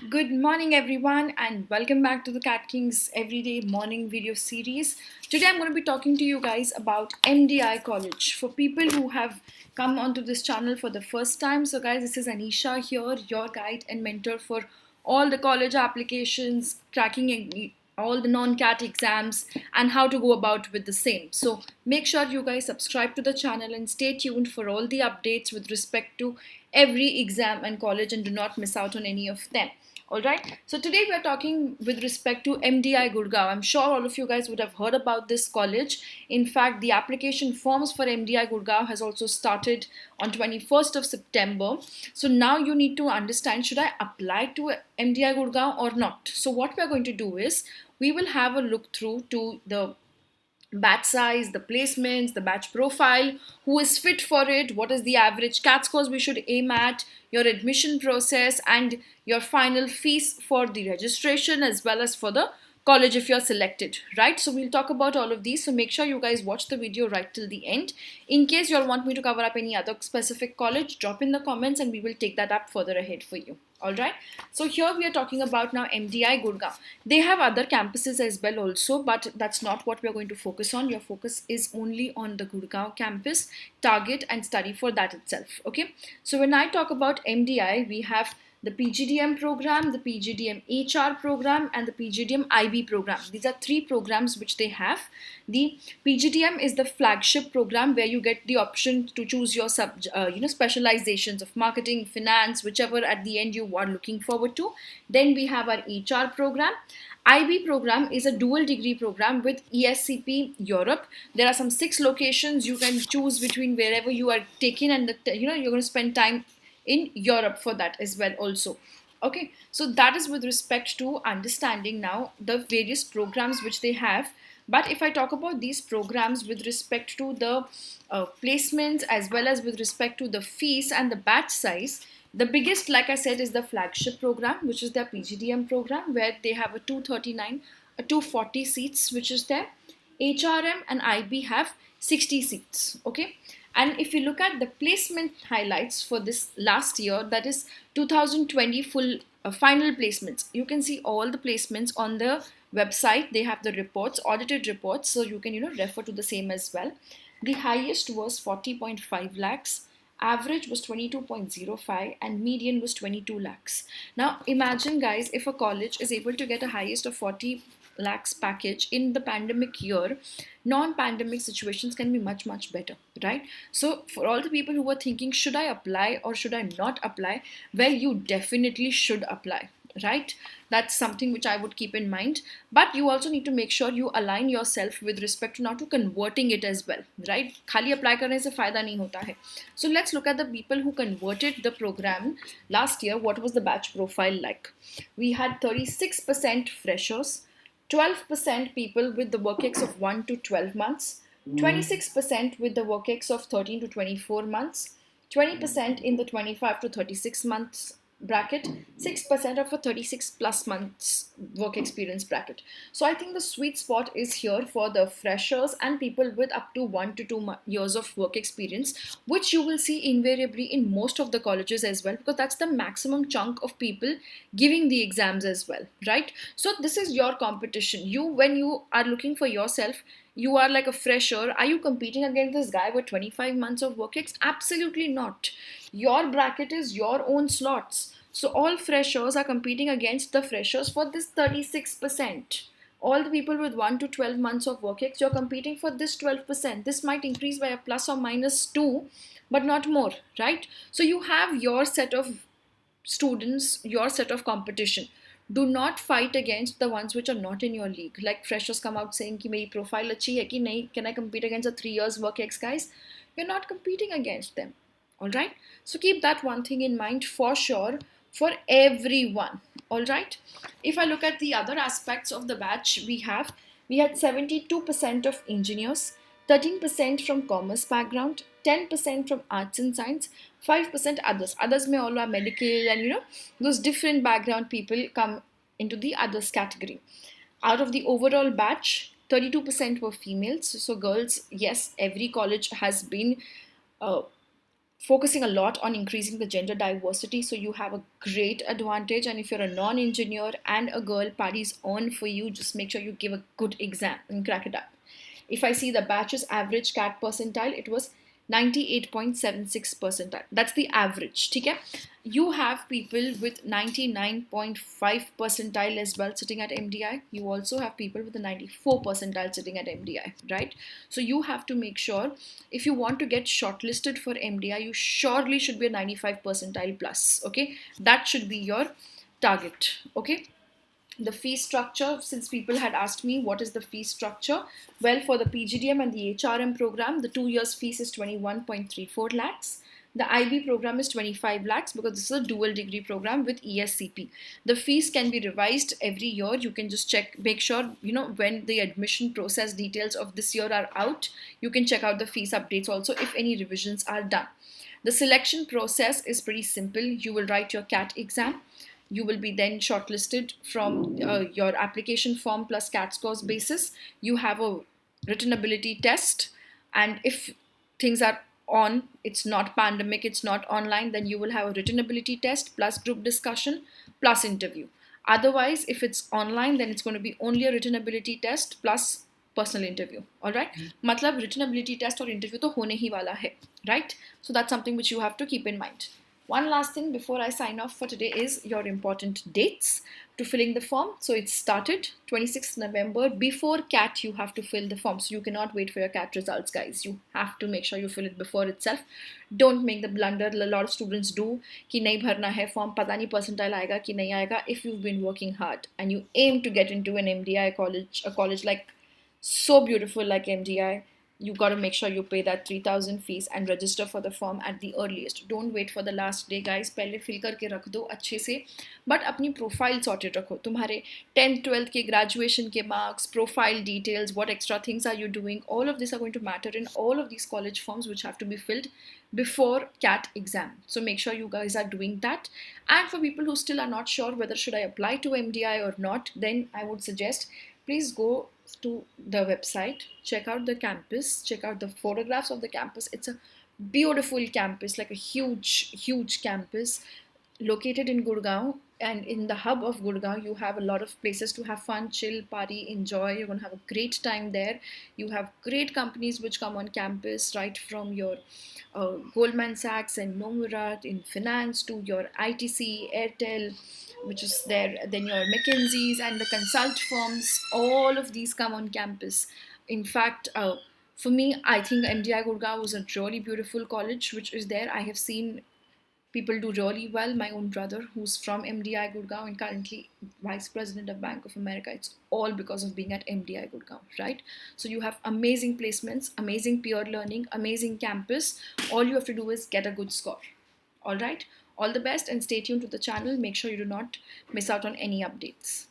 Good morning, everyone, and welcome back to the Cat Kings Everyday Morning Video Series. Today, I'm going to be talking to you guys about MDI College for people who have come onto this channel for the first time. So, guys, this is Anisha here, your guide and mentor for all the college applications, cracking all the non-cat exams, and how to go about with the same. So make sure you guys subscribe to the channel and stay tuned for all the updates with respect to every exam and college, and do not miss out on any of them. Alright, so today we are talking with respect to MDI Gurgaon. I'm sure all of you guys would have heard about this college. In fact, the application forms for MDI Gurgaon has also started on 21st of September. So now you need to understand, should I apply to MDI Gurgaon or not? So what we are going to do is, we will have a look through to the batch size, the placements, the batch profile, who is fit for it, what is the average CAT scores we should aim at, your admission process, and your final fees for the registration as well as for the college if you're selected, right? So we'll talk about all of these, so make sure you guys watch the video right till the end. In case you all want me to cover up any other specific college, drop in the comments and we will take that up further ahead for you. Alright, so here we are talking about now MDI Gurgaon. They have other campuses as well also, but that's not what we are going to focus on. Your focus is only on the Gurgaon campus, target and study for that itself. Okay, so when I talk about MDI, we have the PGDM program, the PGDM HR program, and the PGDM IB program. These are three programs which they have. The PGDM is the flagship program where you get the option to choose your specializations of marketing, finance, whichever at the end you are looking forward to. Then we have our HR program. IB program is a dual degree program with ESCP Europe. There are some 6 locations you can choose between wherever you are taken, and you're going to spend time in Europe for that as well also. Okay, so that is with respect to understanding now the various programs which they have. But if I talk about these programs with respect to the placements as well as with respect to the fees and the batch size, the biggest, like I said, is the flagship program, which is their PGDM program, where they have a 239, a 240 seats, which is there. HRM and IB have 60 seats. Okay, and if you look at the placement highlights for this last year, that is 2020 full final placements, you can see all the placements on the website. They have the reports, audited reports, so you can refer to the same as well. The highest was 40.5 lakhs. Average was 22.05 and median was 22 lakhs. Now imagine guys, if a college is able to get a highest of 40 lakhs package in the pandemic year, non-pandemic situations can be much better, right? So for all the people who were thinking, should I apply or should I not apply, well, you definitely should apply, right? That's something which I would keep in mind. But you also need to make sure you align yourself with respect to now to converting it as well, right? Khali apply karne se fayda nahi hota hai. So let's look at the people who converted the program last year. What was the batch profile like? We had 36% freshers, 12% people with the work ex of 1 to 12 months, 26% with the work ex of 13 to 24 months, 20% in the 25 to 36 months bracket, 6% of a 36 plus months work experience bracket. So I think the sweet spot is here for the freshers and people with up to 1 to 2 years of work experience, which you will see invariably in most of the colleges as well, because that's the maximum chunk of people giving the exams as well, right? So this is your competition. When you are looking for yourself, you are like a fresher. Are you competing against this guy with 25 months of work ex? Absolutely not. Your bracket is your own slots. So all freshers are competing against the freshers for this 36%. All the people with 1 to 12 months of work ex, you're competing for this 12%. This might increase by a plus or minus 2, but not more, right? So you have your set of students, your set of competition. Do not fight against the ones which are not in your league. Like freshers come out saying कि मेरी profile अच्छी है कि नहीं, can I compete against the 3 years work ex guys? You're not competing against them. Alright, so keep that one thing in mind for sure for everyone. Alright, if I look at the other aspects of the batch, we had 72% of engineers, 13% from commerce background, 10% from arts and science, 5% others. Others may all are medical, and those different background people come into the others category. Out of the overall batch, 32% were females. So girls, yes, every college has been uh, focusing a lot on increasing the gender diversity, so you have a great advantage. And if you're a non-engineer and a girl, parties on for you. Just make sure you give a good exam and crack it up. If I see the batch's average CAT percentile, it was 98.76 percentile. That's the average. Okay? You have people with 99.5 percentile as well sitting at MDI. You also have people with a 94 percentile sitting at MDI, right? So you have to make sure, if you want to get shortlisted for MDI, you surely should be a 95 percentile plus. Okay? That should be your target. Okay? The fee structure, since people had asked me what is the fee structure, well, for the PGDM and the HRM program, the 2 years fees is 21.34 lakhs. The IB program is 25 lakhs because this is a dual degree program with ESCP. The fees can be revised every year. You can just check, make sure, when the admission process details of this year are out, you can check out the fees updates also if any revisions are done. The selection process is pretty simple. You will write your CAT exam. You will be then shortlisted from your application form plus CAT scores basis. You have a written ability test, and if things are on, it's not pandemic, it's not online, then you will have a written ability test plus group discussion plus interview. Otherwise, if it's online, then it's going to be only a written ability test plus personal interview. All right, matlab written ability test or interview to hone hi wala hai, right? So that's something which you have to keep in mind. One last thing before I sign off for today is your important dates to filling the form. So it started 26th November. Before CAT, you have to fill the form. So you cannot wait for your CAT results, guys. You have to make sure you fill it before itself. Don't make the blunder a lot of students do कि नहीं भरना है form, पता नहीं percentile आएगा कि नहीं आएगा. If you've been working hard and you aim to get into an MDI college, a college like so beautiful like MDI, you got to make sure you pay that 3,000 fees and register for the form at the earliest. Don't wait for the last day, guys. पहले fill करके रख दो अच्छे से, but अपनी profile sorted रखो. तुम्हारे 10th 12th के graduation के marks, profile details, what extra things are you doing, all of this are going to matter in all of these college forms which have to be filled before CAT exam. So make sure you guys are doing that. And for people who still are not sure whether should I apply to MDI or not, then I would suggest please go to the website, check out the campus, check out the photographs of the campus. It's a beautiful campus, like a huge campus located in Gurgaon. And in the hub of Gurgaon, you have a lot of places to have fun, chill, party, enjoy. You're going to have a great time there. You have great companies which come on campus, right from your Goldman Sachs and Nomura in finance to your ITC, Airtel, which is there, then your McKinsey's and the consult firms. All of these come on campus. In fact, for me, I think MDI Gurgaon was a really beautiful college which is there. I have seen people do really well. My own brother, who's from MDI Gurgaon and currently vice president of Bank of America, it's all because of being at MDI Gurgaon, right? So you have amazing placements, amazing peer learning, amazing campus. All you have to do is get a good score. All right. All the best and stay tuned to the channel. Make sure you do not miss out on any updates.